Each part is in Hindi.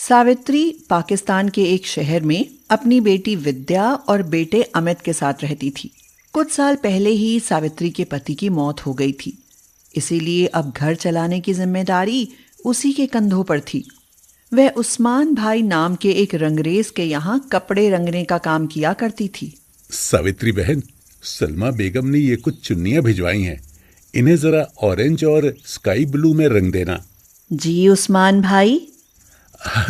सावित्री पाकिस्तान के एक शहर में अपनी बेटी विद्या और बेटे अमित के साथ रहती थी। कुछ साल पहले ही सावित्री के पति की मौत हो गई थी, इसीलिए अब घर चलाने की जिम्मेदारी उसी के कंधों पर थी। वह उस्मान भाई नाम के एक रंगरेज के यहाँ कपड़े रंगने का काम किया करती थी। सावित्री बहन, सलमा बेगम ने ये कुछ चुन्नियां भिजवाई हैं। इन्हें जरा ऑरेंज और स्काई ब्लू में रंग देना। जी उस्मान भाई।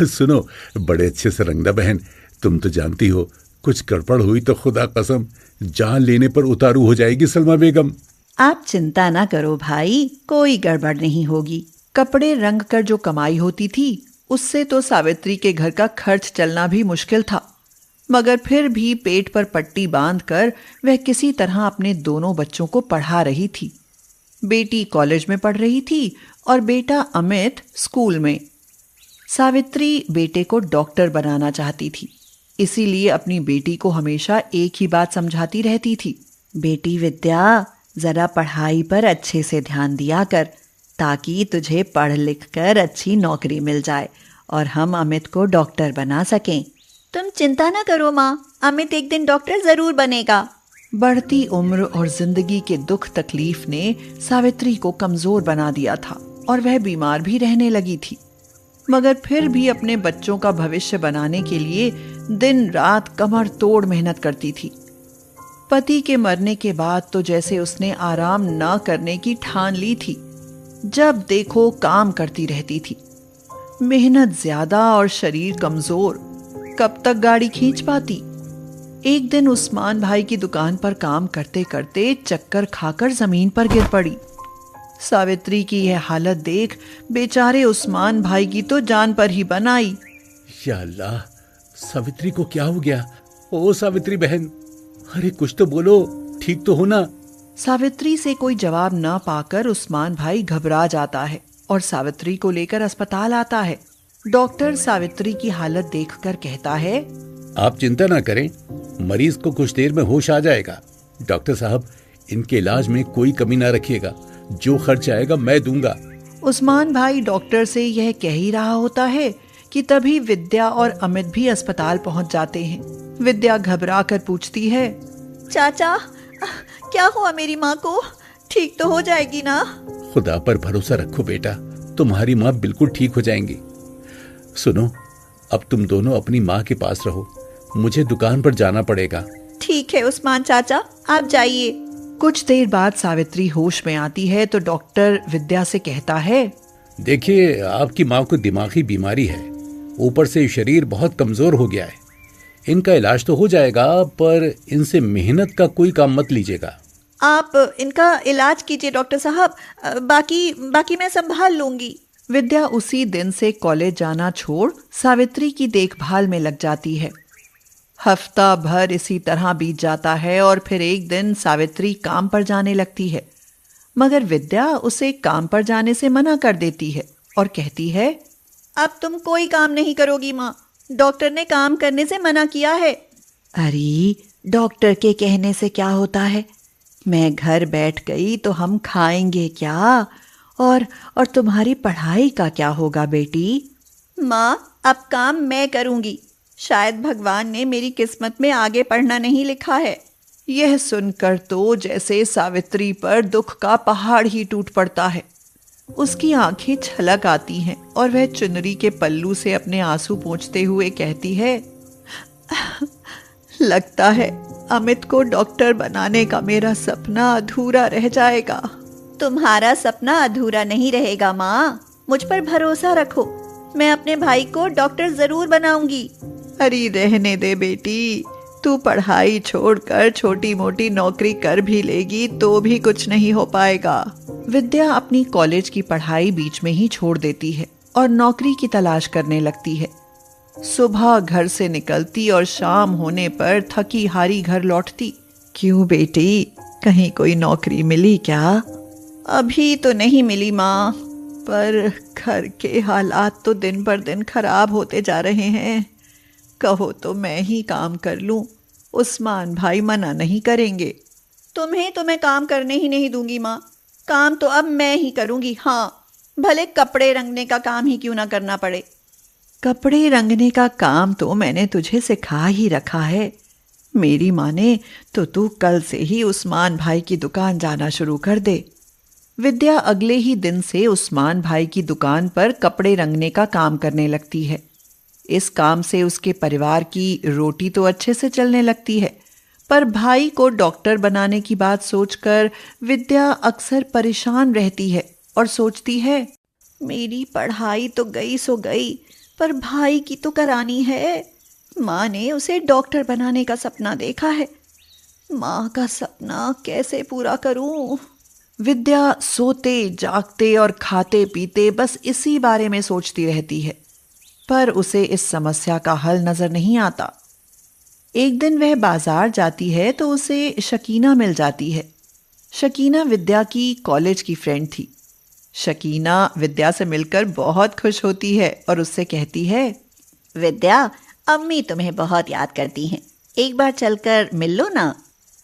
सुनो, बड़े अच्छे से रंगना बहन। तुम तो जानती हो, कुछ गड़बड़ हुई तो खुदा कसम जान लेने पर उतारू हो जाएगी सलमा बेगम। आप चिंता ना करो भाई, कोई गड़बड़ नहीं होगी। कपड़े रंग कर जो कमाई होती थी उससे तो सावित्री के घर का खर्च चलना भी मुश्किल था, मगर फिर भी पेट पर पट्टी बांधकर वह किसी तरह अपने दोनों बच्चों को पढ़ा रही थी। बेटी कॉलेज में पढ़ रही थी और बेटा अमित स्कूल में। सावित्री बेटे को डॉक्टर बनाना चाहती थी, इसीलिए अपनी बेटी को हमेशा एक ही बात समझाती रहती थी। बेटी विद्या, जरा पढ़ाई पर अच्छे से ध्यान दिया कर, ताकि तुझे पढ़ लिख कर अच्छी नौकरी मिल जाए और हम अमित को डॉक्टर बना सकें। तुम चिंता ना करो माँ, अमित एक दिन डॉक्टर जरूर बनेगा। बढ़ती उम्र और जिंदगी के दुख तकलीफ ने सावित्री को कमजोर बना दिया था और वह बीमार भी रहने लगी थी, मगर फिर भी अपने बच्चों का भविष्य बनाने के लिए दिन रात कमर तोड़ मेहनत करती थी। पति के मरने के बाद तो जैसे उसने आराम न करने की ठान ली थी। जब देखो काम करती रहती थी, मेहनत ज्यादा और शरीर कमजोर, कब तक गाड़ी खींच पाती। एक दिन उस्मान भाई की दुकान पर काम करते करते चक्कर खाकर जमीन पर गिर पड़ी। सावित्री की यह हालत देख बेचारे उस्मान भाई की तो जान पर ही बन आई। या अल्लाह, सावित्री को क्या हो गया? ओ सावित्री बहन, अरे कुछ तो बोलो, ठीक तो हो ना? सावित्री से कोई जवाब न पाकर उस्मान भाई घबरा जाता है और सावित्री को लेकर अस्पताल आता है। डॉक्टर सावित्री की हालत देखकर कहता है, आप चिंता ना करें, मरीज को कुछ देर में होश आ जाएगा। डॉक्टर साहब, इनके इलाज में कोई कमी ना रखिएगा, जो खर्च आएगा मैं दूंगा। उस्मान भाई डॉक्टर से यह कह ही रहा होता है कि तभी विद्या और अमित भी अस्पताल पहुंच जाते हैं। विद्या घबरा कर पूछती है, चाचा, क्या हुआ मेरी माँ को? ठीक तो हो जाएगी ना? खुदा पर भरोसा रखो बेटा, तुम्हारी माँ बिल्कुल ठीक हो जाएंगी। सुनो, अब तुम दोनों अपनी माँ के पास रहो, मुझे दुकान पर जाना पड़ेगा। ठीक है उस्मान चाचा, आप जाइए। कुछ देर बाद सावित्री होश में आती है तो डॉक्टर विद्या से कहता है, देखिए, आपकी माँ को दिमागी बीमारी है, ऊपर से शरीर बहुत कमजोर हो गया है। इनका इलाज तो हो जाएगा, पर इनसे मेहनत का कोई काम मत लीजिएगा। आप इनका इलाज कीजिए डॉक्टर साहब, बाकी मैं संभाल लूंगी। विद्या उसी दिन से कॉलेज जाना छोड़ सावित्री की देखभाल में लग जाती है। हफ्ता भर इसी तरह बीत जाता है और फिर एक दिन सावित्री काम पर जाने लगती है, मगर विद्या उसे काम पर जाने से मना कर देती है और कहती है, अब तुम कोई काम नहीं करोगी माँ, डॉक्टर ने काम करने से मना किया है। अरे, डॉक्टर के कहने से क्या होता है? मैं घर बैठ गई तो हम खाएंगे क्या? और तुम्हारी पढ़ाई का क्या होगा बेटी? माँ, अब काम मैं करूंगी। शायद भगवान ने मेरी किस्मत में आगे पढ़ना नहीं लिखा है। यह सुनकर तो जैसे सावित्री पर दुख का पहाड़ ही टूट पड़ता है। उसकी आंखें छलक आती हैं और वह चुनरी के पल्लू से अपने आंसू पोंछते हुए कहती है, लगता है अमित को डॉक्टर बनाने का मेरा सपना अधूरा रह जाएगा। तुम्हारा सपना अधूरा नहीं रहेगा माँ, मुझ पर भरोसा रखो, मैं अपने भाई को डॉक्टर जरूर बनाऊंगी। अरे रहने दे बेटी, तू पढ़ाई छोड़कर छोटी मोटी नौकरी कर भी लेगी तो भी कुछ नहीं हो पाएगा। विद्या अपनी कॉलेज की पढ़ाई बीच में ही छोड़ देती है और नौकरी की तलाश करने लगती है। सुबह घर से निकलती और शाम होने पर थकी हारी घर लौटती। क्यों बेटी, कहीं कोई नौकरी मिली क्या? अभी तो नहीं मिली माँ, पर घर के हालात तो दिन पर दिन खराब होते जा रहे हैं। कहो तो मैं ही काम कर लूं, उस्मान भाई मना नहीं करेंगे। तुम्हें तो मैं काम करने ही नहीं दूंगी माँ, काम तो अब मैं ही करूंगी। हाँ, भले कपड़े रंगने का काम ही क्यों ना करना पड़े। कपड़े रंगने का काम तो मैंने तुझे सिखा ही रखा है। मेरी माने तो तू कल से ही उस्मान भाई की दुकान जाना शुरू कर दे। विद्या अगले ही दिन से उस्मान भाई की दुकान पर कपड़े रंगने का काम करने लगती है। इस काम से उसके परिवार की रोटी तो अच्छे से चलने लगती है, पर भाई को डॉक्टर बनाने की बात सोचकर विद्या अक्सर परेशान रहती है और सोचती है, मेरी पढ़ाई तो गई सो गई, पर भाई की तो करानी है। माँ ने उसे डॉक्टर बनाने का सपना देखा है। माँ का सपना कैसे पूरा करूं? विद्या सोते जागते और खाते पीते बस इसी बारे में सोचती रहती है, पर उसे इस समस्या का हल नजर नहीं आता। एक दिन वह बाजार जाती है तो उसे शकीना मिल जाती है। शकीना विद्या की कॉलेज की फ्रेंड थी। शकीना विद्या से मिलकर बहुत खुश होती है और उससे कहती है, विद्या, अम्मी तुम्हें बहुत याद करती हैं, एक बार चलकर मिल लो ना।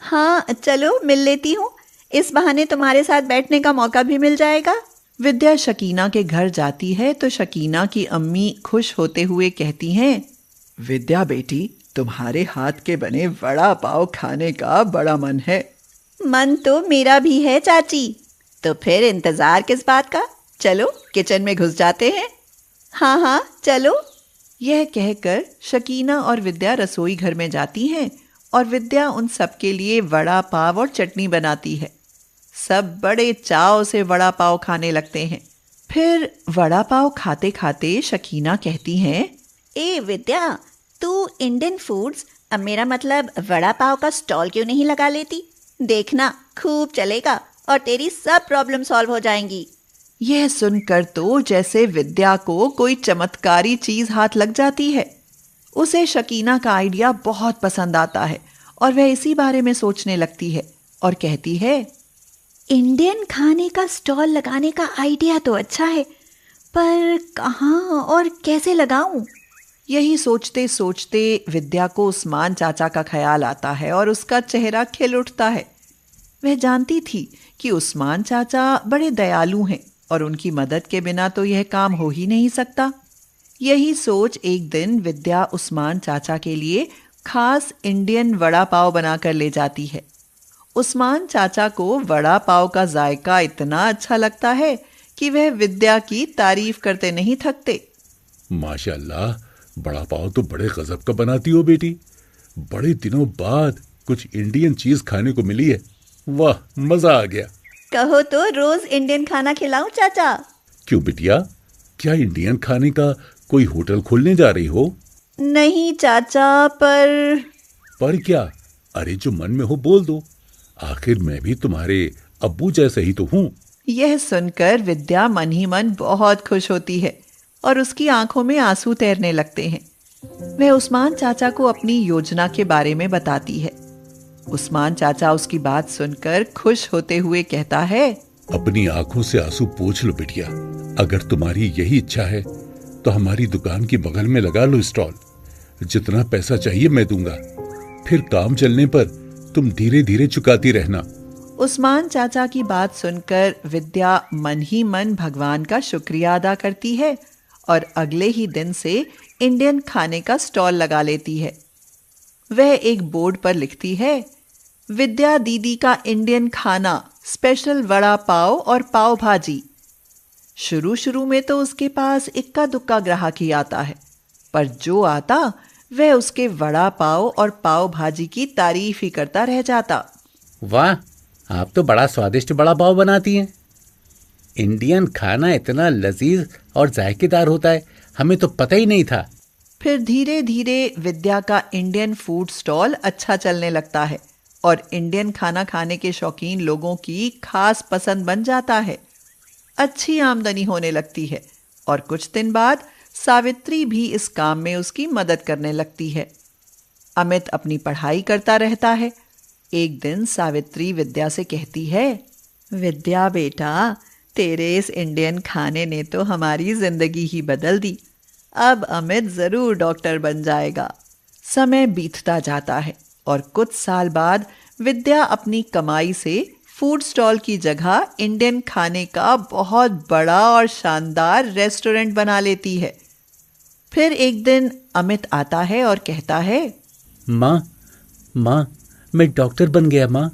हाँ चलो, मिल लेती हूँ, इस बहाने तुम्हारे साथ बैठने का मौका भी मिल जाएगा। विद्या शकीना के घर जाती है तो शकीना की अम्मी खुश होते हुए कहती हैं, विद्या बेटी, तुम्हारे हाथ के बने वड़ा पाव खाने का बड़ा मन है। मन तो मेरा भी है चाची, तो फिर इंतजार किस बात का, चलो किचन में घुस जाते हैं। हाँ हाँ चलो। यह कहकर शकीना और विद्या रसोई घर में जाती हैं और विद्या उन सब के लिए वड़ा पाव और चटनी बनाती है। सब बड़े चाव से वड़ा पाव खाने लगते हैं। फिर वड़ा पाव खाते खाते शकीना कहती हैं, ए विद्या, तू इंडियन फूड्स, अब मेरा मतलब वड़ा पाव का स्टॉल क्यों नहीं लगा लेती? देखना खूब चलेगा और तेरी सब प्रॉब्लम सॉल्व हो जाएंगी। यह सुनकर तो जैसे विद्या को कोई चमत्कारी चीज हाथ लग जाती है। उसे शकीना का आइडिया बहुत पसंद आता है और वह इसी बारे में सोचने लगती है और कहती है, इंडियन खाने का स्टॉल लगाने का आइडिया तो अच्छा है, पर कहाँ और कैसे लगाऊं? यही सोचते सोचते विद्या को उस्मान चाचा का ख्याल आता है और उसका चेहरा खिल उठता है। वह जानती थी कि उस्मान चाचा बड़े दयालु हैं और उनकी मदद के बिना तो यह काम हो ही नहीं सकता। यही सोच एक दिन विद्या उस्मान चाचा के लिए खास इंडियन वड़ा पाव बनाकर ले जाती है। उस्मान चाचा को वड़ा पाव का जायका इतना अच्छा लगता है कि वह विद्या की तारीफ करते नहीं थकते। माशाल्लाह, बड़ा पाव तो बड़े गजब का बनाती हो बेटी। बड़े दिनों बाद कुछ इंडियन चीज खाने को मिली है। वाह, मजा आ गया। कहो तो रोज इंडियन खाना खिलाऊं चाचा। क्यों बिटिया, क्या इंडियन खाने का कोई होटल खोलने जा रही हो? नहीं चाचा, पर क्या? अरे जो मन में हो बोल दो, आखिर मैं भी तुम्हारे अब्बू जैसे ही तो हूँ। यह सुनकर विद्या मन ही मन बहुत खुश होती है और उसकी आंखों में आंसू तैरने लगते हैं। वह उस्मान चाचा को अपनी योजना के बारे में बताती है। उस्मान चाचा उसकी बात सुनकर खुश होते हुए कहता है, अपनी आंखों से आंसू पोंछ लो बिटिया। अगर तुम्हारी यही इच्छा है तो हमारी दुकान के बगल में लगा लो स्टॉल। जितना पैसा चाहिए मैं दूंगा, फिर काम चलने पर तुम धीरे धीरे चुकाती रहना। उस्मान चाचा की बात सुनकर विद्या मन ही मन भगवान का शुक्रिया अदा करती है और अगले ही दिन से इंडियन खाने का स्टॉल लगा लेती है। वह एक बोर्ड पर लिखती है, विद्या दीदी का इंडियन खाना, स्पेशल वड़ा पाव और पाव भाजी। शुरू शुरू में तो उसके पास इक्का दुक्का ग्राहक ही आता है, पर जो आता वह उसके वड़ा पाव और पाव भाजी की तारीफ ही करता रह जाता। वाह, आप तो बड़ा स्वादिष्ट वड़ा पाव बनाती हैं। इंडियन खाना इतना लजीज और जायकेदार होता है, हमें तो पता ही नहीं था। फिर धीरे धीरे विद्या का इंडियन फूड स्टॉल अच्छा चलने लगता है और इंडियन खाना खाने के शौकीन लोगों की खास पसंद बन जाता है। अच्छी आमदनी होने लगती है और कुछ दिन बाद सावित्री भी इस काम में उसकी मदद करने लगती है। अमित अपनी पढ़ाई करता रहता है। एक दिन सावित्री विद्या से कहती है, विद्या बेटा, तेरे इस इंडियन खाने ने तो हमारी जिंदगी ही बदल दी। अब अमित जरूर डॉक्टर बन जाएगा। समय बीतता जाता है और कुछ साल बाद विद्या अपनी कमाई से फूड स्टॉल की जगह इंडियन खाने का बहुत बड़ा और शानदार रेस्टोरेंट बना लेती है। फिर एक दिन अमित आता है और कहता है, माँ माँ, मैं डॉक्टर बन गया माँ।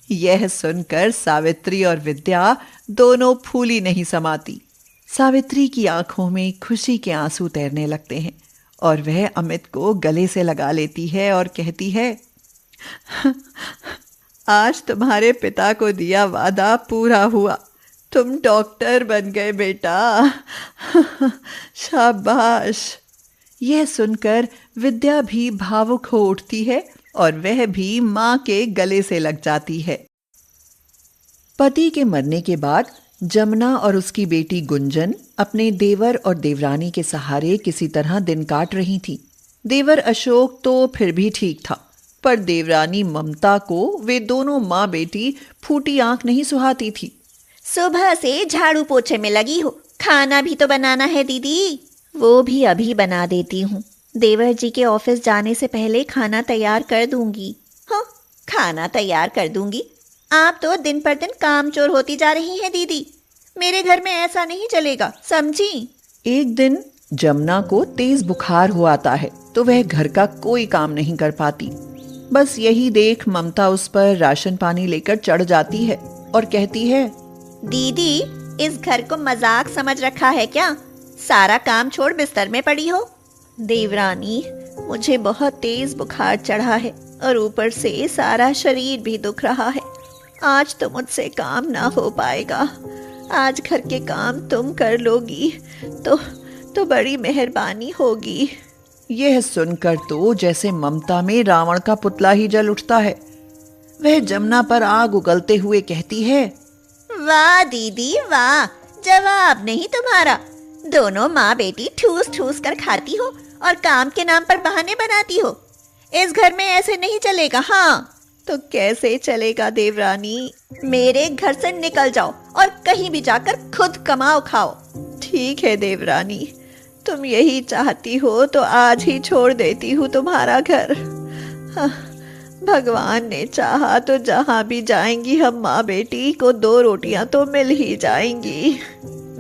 यह सुनकर सावित्री और विद्या दोनों फूली नहीं समाती। सावित्री की आंखों में खुशी के आंसू तैरने लगते हैं और वह अमित को गले से लगा लेती है और कहती है, आज तुम्हारे पिता को दिया वादा पूरा हुआ, तुम डॉक्टर बन गए बेटा। शाबाश। यह सुनकर विद्या भी भावुक हो उठती है और वह भी मां के गले से लग जाती है। पति के मरने के बाद जमुना और उसकी बेटी गुंजन अपने देवर और देवरानी के सहारे किसी तरह दिन काट रही थी। देवर अशोक तो फिर भी ठीक था, पर देवरानी ममता को वे दोनों माँ बेटी फूटी आंख नहीं सुहाती थी। सुबह से झाड़ू पोछे में लगी हो, खाना भी तो बनाना है दीदी। वो भी अभी बना देती हूँ, देवर जी के ऑफिस जाने से पहले खाना तैयार कर दूंगी। हाँ, खाना तैयार कर दूंगी। आप तो दिन पर दिन कामचोर होती जा रही हैं दीदी। मेरे घर में ऐसा नहीं चलेगा, समझी। एक दिन जमुना को तेज बुखार हो आता है तो वह घर का कोई काम नहीं कर पाती। बस यही देख ममता उस पर राशन पानी लेकर चढ़ जाती है और कहती है, दीदी इस घर को मजाक समझ रखा है क्या? सारा काम छोड़ बिस्तर में पड़ी हो। देवरानी, मुझे बहुत तेज बुखार चढ़ा है और ऊपर से सारा शरीर भी दुख रहा है। आज तो मुझसे काम ना हो पाएगा। आज घर के काम तुम कर लोगी तो बड़ी मेहरबानी होगी। यह सुनकर तो जैसे ममता में रावण का पुतला ही जल उठता है। वह जमुना पर आग उगलते हुए कहती है, वाह दीदी वाह, जवाब नहीं तुम्हारा। दोनों माँ बेटी ठूस ठूस कर खाती हो और काम के नाम पर बहाने बनाती हो। इस घर में ऐसे नहीं चलेगा। हाँ तो कैसे चलेगा देवरानी? मेरे घर से निकल जाओ और कहीं भी जाकर खुद कमाओ खाओ। ठीक है देवरानी, तुम यही चाहती हो तो आज ही छोड़ देती हूँ तुम्हारा घर। हाँ, भगवान ने चाहा तो जहाँ भी जाएंगी हम माँ बेटी को 2 रोटियां तो मिल ही जाएंगी।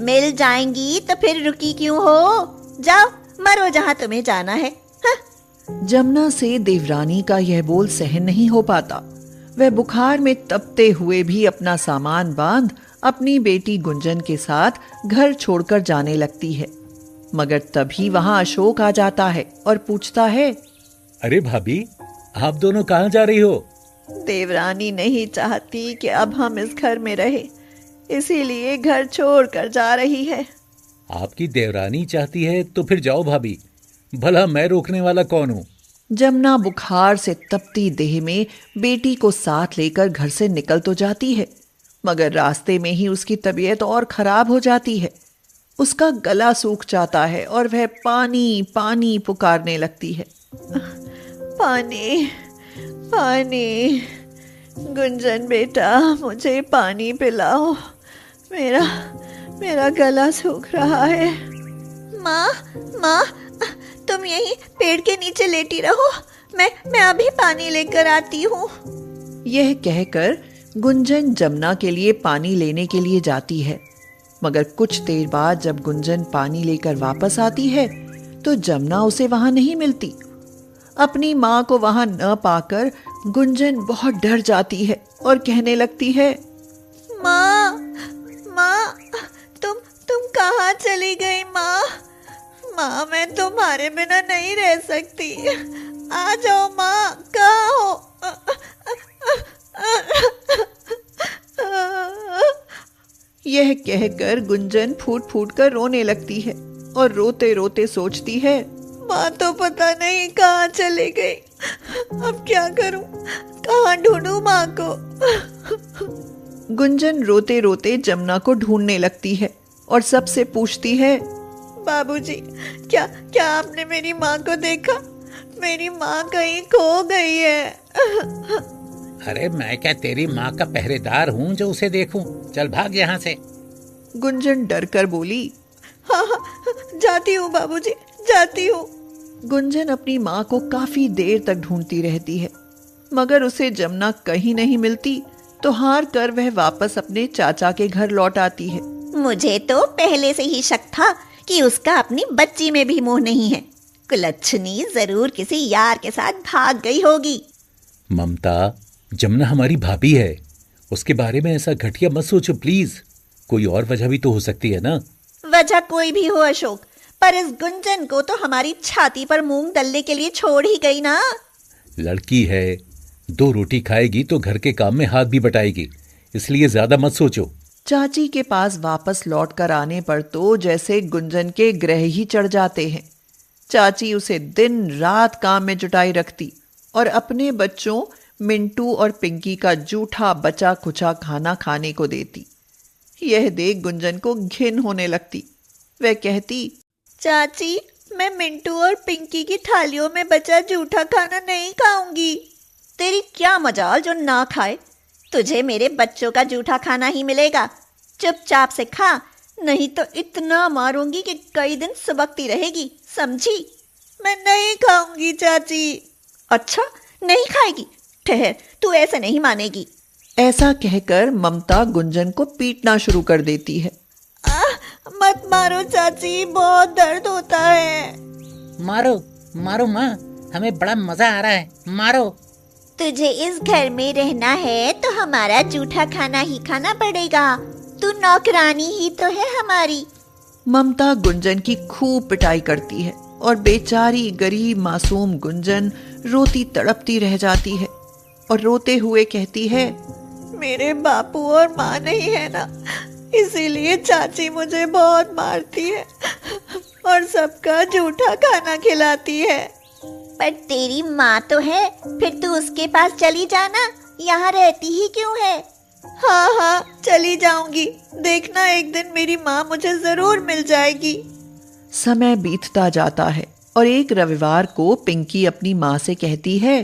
मिल जाएंगी तो फिर रुकी क्यों हो? जाओ मरो जहाँ तुम्हें जाना है। हाँ। जमुना से देवरानी का यह बोल सहन नहीं हो पाता। वह बुखार में तपते हुए भी अपना सामान बांध अपनी बेटी गुंजन के साथ घर छोड़कर जाने लगती है। मगर तभी वहां अशोक आ जाता है और पूछता है, अरे भाभी, आप दोनों कहाँ जा रही हो? देवरानी नहीं चाहती कि अब हम इस घर में रहे, इसीलिए घर छोड़कर जा रही है। आपकी देवरानी चाहती है तो फिर जाओ भाभी, भला मैं रोकने वाला कौन हूँ? जमुना बुखार से तपती देह में बेटी को साथ लेकर घर से निकल तो जाती है, मगर रास्ते में ही उसकी तबीयत और खराब हो जाती है। उसका गला सूख जाता है और वह पानी पानी पुकारने लगती है। पानी पानी, गुंजन बेटा मुझे पानी पिलाओ, मेरा गला सूख रहा है। माँ, तुम यहीं पेड़ के नीचे लेटी रहो, मैं अभी पानी लेकर आती हूँ। यह कहकर गुंजन जमुना के लिए पानी लेने के लिए जाती है, मगर कुछ देर बाद जब गुंजन पानी लेकर वापस आती है तो जमुना उसे वहां नहीं मिलती। अपनी माँ को वहां न पाकर गुंजन बहुत डर जाती है और कहने लगती है, माँ, तुम कहाँ चली गई माँ? माँ मैं तुम्हारे बिना नहीं रह सकती, आ जाओ माँ, कहाँ हो? यह कहकर गुंजन फूट फूट कर रोने लगती है और रोते रोते सोचती है, माँ तो पता नहीं कहाँ चली गई, अब क्या करूं, कहाँ ढूंढूं माँ को। गुंजन रोते रोते जमुना को ढूंढने लगती है और सबसे पूछती है, बाबूजी, क्या आपने मेरी माँ को देखा? मेरी माँ कहीं खो गई है। अरे मैं क्या तेरी माँ का पहरेदार हूँ जो उसे देखूं? चल भाग यहाँ से। गुंजन डर कर बोली, हाँ, जाती हूँ बाबूजी, जाती हूँ। गुंजन अपनी माँ को काफी देर तक ढूंढती रहती है, मगर उसे जमुना कहीं नहीं मिलती तो हार कर वह वापस अपने चाचा के घर लौट आती है। मुझे तो पहले से ही शक था कि उसका अपनी बच्ची में भी मोह नहीं है। कुलच्छनी जरूर किसी यार के साथ भाग गई होगी। ममता, जमुना हमारी भाभी है, उसके बारे में ऐसा घटिया मत सोचो प्लीज। कोई और वजह भी तो हो सकती है ना। वजह कोई भी हो अशोक, पर इस गुंजन को तो हमारी छाती पर मूंग दलने के लिए छोड़ ही गई ना। लड़की है, 2 रोटी खाएगी तो घर के काम में हाथ भी बटाएगी, इसलिए ज्यादा मत सोचो। चाची के पास वापस लौट कर आने पर तो जैसे गुंजन के ग्रह ही चढ़ जाते हैं। चाची उसे दिन रात काम में जुटाई रखती और अपने बच्चों मिंटू और पिंकी का जूठा बचा खुचा खाना खाने को देती। यह देख गुंजन को घिन होने लगती। वह कहती, चाची, मैं मिंटू और पिंकी की थालियों में बचा जूठा खाना नहीं खाऊंगी। तेरी क्या मजाल जो ना खाए, तुझे मेरे बच्चों का जूठा खाना ही मिलेगा। चुपचाप से खा, नहीं तो इतना मारूंगी कि कई दिन सुबकती रहेगी, समझी? मैं नहीं खाऊंगी चाची। अच्छा, नहीं खाएगी? ठहर, तू ऐसे नहीं मानेगी। ऐसा कहकर ममता गुंजन को पीटना शुरू कर देती है। मत मारो चाची, बहुत दर्द होता है। मारो मारो माँ, हमें बड़ा मजा आ रहा है, मारो। तुझे इस घर में रहना है तो हमारा जूठा खाना ही खाना पड़ेगा। तू नौकरानी ही तो है हमारी। ममता गुंजन की खूब पिटाई करती है और बेचारी गरीब मासूम गुंजन रोती तड़पती रह जाती है और रोते हुए कहती है, मेरे बापू और माँ नहीं है ना, इसीलिए चाची मुझे बहुत मारती है और सबका जूठा खाना खिलाती है। पर तेरी माँ तो है, फिर तू उसके पास चली जाना, यहाँ रहती ही क्यों है? हाँ हाँ, चली जाऊंगी। देखना एक दिन मेरी माँ मुझे जरूर मिल जाएगी। समय बीतता जाता है और एक रविवार को पिंकी अपनी माँ से कहती है,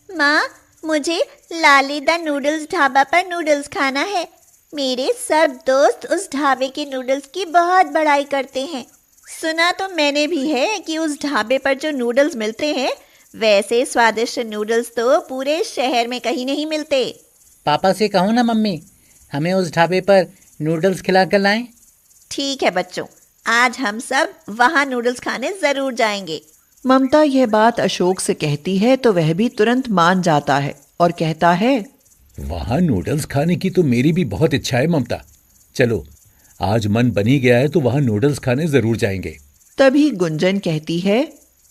माँ, मुझे लालीदा नूडल्स ढाबा पर नूडल्स खाना है। मेरे सब दोस्त उस ढाबे के नूडल्स की बहुत बड़ाई करते हैं। सुना तो मैंने भी है कि उस ढाबे पर जो नूडल्स मिलते हैं वैसे स्वादिष्ट नूडल्स तो पूरे शहर में कहीं नहीं मिलते। पापा से कहो ना मम्मी, हमें उस ढाबे पर नूडल्स खिला कर लाएं। ठीक है बच्चों, आज हम सब वहाँ नूडल्स खाने जरूर जाएंगे। ममता यह बात अशोक से कहती है तो वह भी तुरंत मान जाता है और कहता है, वहां नूडल्स खाने की तो मेरी भी बहुत इच्छा है ममता। चलो, आज मन बनी गया है तो वहां नूडल्स खाने जरूर जाएंगे। तभी गुंजन कहती है,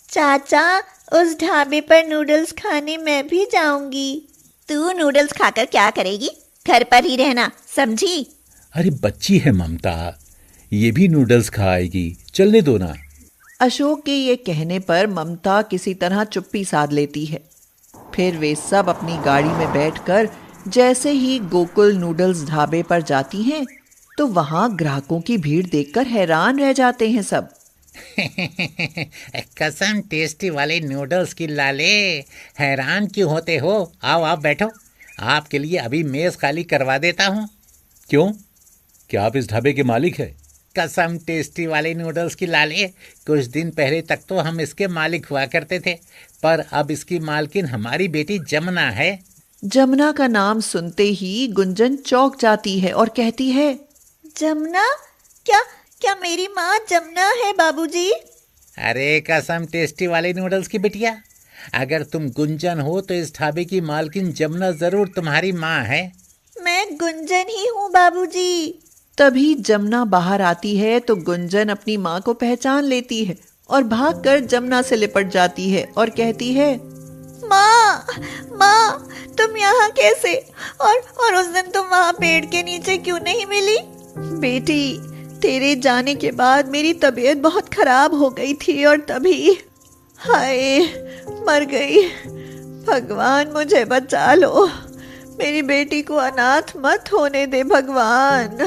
चाचा, उस ढाबे पर नूडल्स खाने मैं भी जाऊंगी। तू नूडल्स खाकर क्या करेगी? घर पर ही रहना, समझी? अरे बच्ची है ममता, ये भी नूडल्स खाएगी, चलने दो ना। अशोक के ये कहने पर ममता किसी तरह चुप्पी साध लेती है। फिर वे सब अपनी गाड़ी में बैठकर जैसे ही गोकुल नूडल्स ढाबे पर जाती हैं तो वहां ग्राहकों की भीड़ देखकर हैरान रह जाते हैं सब। कसम टेस्टी वाले नूडल्स की लाले, हैरान क्यों होते हो? आओ आप बैठो, आपके लिए अभी मेज खाली करवा देता हूँ। क्यों, क्या आप इस ढाबे के मालिक हैं? कसम टेस्टी वाले नूडल्स की लाले, कुछ दिन पहले तक तो हम इसके मालिक हुआ करते थे, पर अब इसकी मालकिन हमारी बेटी जमुना है। जमुना का नाम सुनते ही गुंजन चौंक जाती है और कहती है, जमुना? क्या क्या मेरी माँ जमुना है बाबूजी? अरे कसम टेस्टी वाले नूडल्स की बिटिया, अगर तुम गुंजन हो तो इस ढाबे की मालकिन जमुना जरूर तुम्हारी माँ है। मैं गुंजन ही हूँ बाबूजी। तभी जमुना बाहर आती है तो गुंजन अपनी माँ को पहचान लेती है और भागकर जमुना से लिपट जाती है और कहती है, माँ, माँ, तुम यहाँ कैसे? और उस दिन तुम वहाँ पेड़ के नीचे क्यों नहीं मिली? बेटी, तेरे जाने के बाद मेरी तबीयत बहुत खराब हो गई थी और तभी, हाय, मर गई। भगवान मुझे बचा लो, मेरी बेटी को अनाथ मत होने दे भगवान।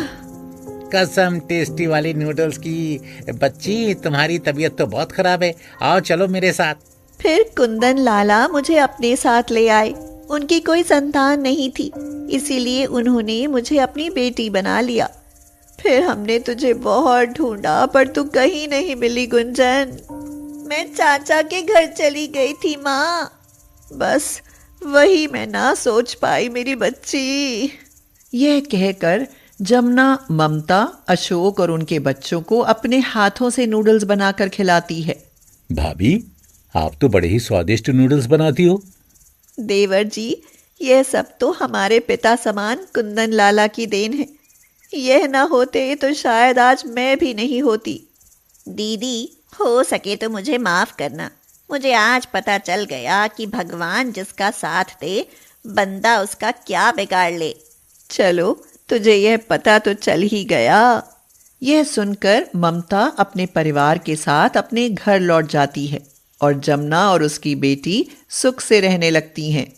कसम टेस्टी वाली नूडल्स की बच्ची, तुम्हारी तबीयत तो बहुत खराब है, आओ चलो मेरे साथ। फिर कुंदन लाला मुझे अपने साथ ले आए। उनकी कोई संतान नहीं थी, इसीलिए उन्होंने मुझे अपनी बेटी बना लिया। फिर हमने तुझे बहुत ढूंढा पर तू कहीं नहीं मिली गुंजन। मैं चाचा के घर चली गई थी माँ, बस वही मैं ना सोच पाई मेरी बच्ची। यह कहकर जमुना ममता, अशोक और उनके बच्चों को अपने हाथों से नूडल्स बनाकर खिलाती है। भाभी, आप तो बड़े ही स्वादिष्ट नूडल्स बनाती हो। देवर जी, यह सब तो हमारे पिता समान कुंदन लाला की देन है। यह ना होते तो शायद आज मैं भी नहीं होती। दीदी, हो सके तो मुझे माफ करना। मुझे आज पता चल गया कि भगवान जिसका साथ दे, बंदा उसका क्या बिगाड़ ले। चलो, तुझे यह पता तो चल ही गया। यह सुनकर ममता अपने परिवार के साथ अपने घर लौट जाती है और जमुना और उसकी बेटी सुख से रहने लगती हैं।